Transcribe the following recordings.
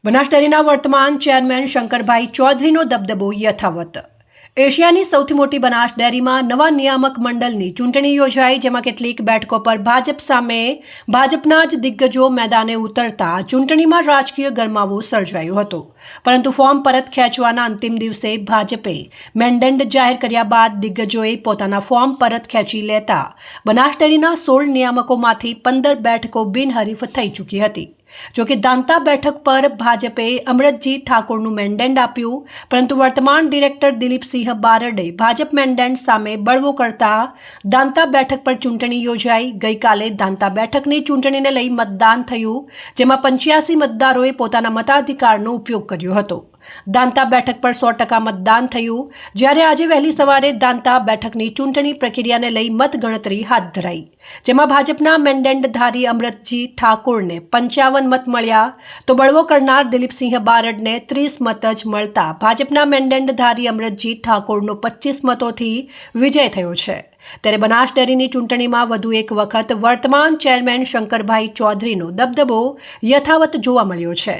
બનાસ ડેરીના વર્તમાન ચેરમેન શંકરભાઈ ચૌધરીનો દબદબો યથાવત। એશિયાની સૌથી મોટી બનાસ ડેરીમાં નવા નિયામક મંડળની ચૂંટણી યોજાઈ, જેમાં કેટલીક બેઠકો પર ભાજપ સામે ભાજપના જ દિગ્ગજો મેદાને ઉતરતા ચૂંટણીમાં રાજકીય ગરમાવો સર્જાયો હતો। પરંતુ ફોર્મ પરત ખેંચવાના અંતિમ દિવસે ભાજપે મેન્ડેટ જાહેર કર્યા બાદ દિગ્ગજોએ પોતાના ફોર્મ પરત ખેંચી લેતા બનાસ ડેરીના 16 નિયામકોમાંથી 15 બેઠકો બિનહરીફ થઈ ચૂકી હતી। જો કે દાંતા બેઠક પર ભાજપે અમરતજી ઠાકોરનું મેન્ડેટ આપ્યું, પરંતુ વર્તમાન ડિરેક્ટર દિલીપસિંહ બારડે ભાજપ મેન્ડેટ સામે બળવો કરતા દાંતા બેઠક પર ચૂંટણી યોજાઈ। ગઈકાલે દાંતા બેઠકની ચૂંટણીને લઈ મતદાન થયું, જેમાં 85 મતદારોએ પોતાના મતાધિકારનો ઉપયોગ કર્યો હતો। દાંતા બેઠક પર 100% મતદાન થયું, જ્યારે આજે વહેલી સવારે દાંતા બેઠકની ચૂંટણી પ્રક્રિયાને લઈ મતગણતરી હાથ ધરાઈ, જેમાં ભાજપના મેન્ડેટધારી અમરતજી ઠાકોરને 55 મત મળ્યા, તો બળવો કરનાર દિલીપસિંહ બારડને 30 મત જ મળતા ભાજપના મેન્ડેટધારી અમરતજી ઠાકોરનો 25 મતોથી વિજય થયો છે। ત્યારે બનાસ ડેરીની ચૂંટણીમાં વધુ એક વખત વર્તમાન ચેરમેન શંકરભાઈ ચૌધરીનો દબદબો યથાવત જોવા મળ્યો છે।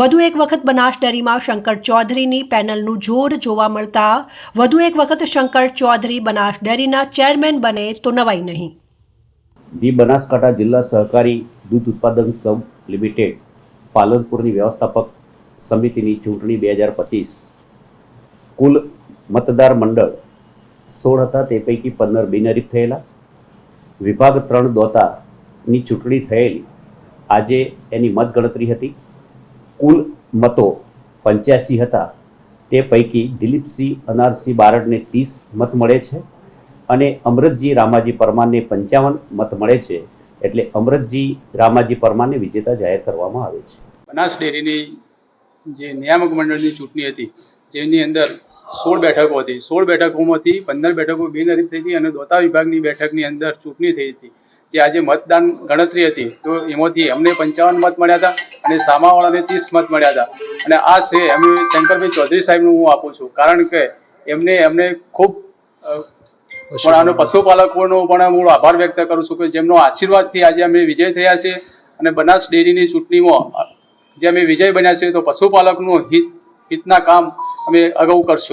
વધુ એક વખત બનાસ ડેરીમાં શંકર ચૌધરીની પેનલનું જોર જોવા મળતા વધુ એક વખત શંકર ચૌધરી બનાસ ડેરીના ચેરમેન બને તો નવાઈ નહીં। ધી બનાસકાંઠા જિલ્લા સહકારી દૂધ ઉત્પાદન સંઘ લિમિટેડ પાલનપુરની વ્યવસ્થાપક સમિતિની ચૂંટણી 2025 કુલ મતદાર મંડળ 16 હતા, તે પૈકી 15 બિનહરીફ થયેલા। વિભાગ 3 દોતાની ચૂંટણી થયેલી, આજે એની મતગણતરી હતી। કુલ મતો 85 હતા, તે પૈકી દિલીપસિંહ અનારસિંહ બારડને 30 મત મળે છે અને અમરતજી રામાજી પરમારને 55 મત મળે છે। એટલે અમરતજી રામાજી પરમારને વિજેતા જાહેર કરવામાં આવે છે। બનાસ ડેરીની જે નિયામક મંડળની ચૂંટણી હતી, જેની અંદર 16 બેઠકો હતી। 16 બેઠકોમાંથી 15 બેઠકો બિનહરીફ થઈ હતી અને દોતા વિભાગની બેઠકની અંદર ચૂંટણી થઈ હતી, જે આજે મતદાન ગણતરી હતી, તો એમાંથી અમને 55 મત મળ્યા હતા અને સામાવાળાને 30 મત મળ્યા હતા। અને આ છે અમે શંકરભાઈ ચૌધરી સાહેબનું હું આપું છું, કારણ કે એમને ખૂબ પણ આનો પશુપાલકોનો પણ હું આભાર વ્યક્ત કરું છું કે જેમનો આશીર્વાદથી આજે અમે વિજય થયા છે। અને બનાસ ડેરીની ચૂંટણીમાં જે અમે વિજય બન્યા છે, તો પશુપાલકનું હિતના કામ અમે અગાઉ કરશું।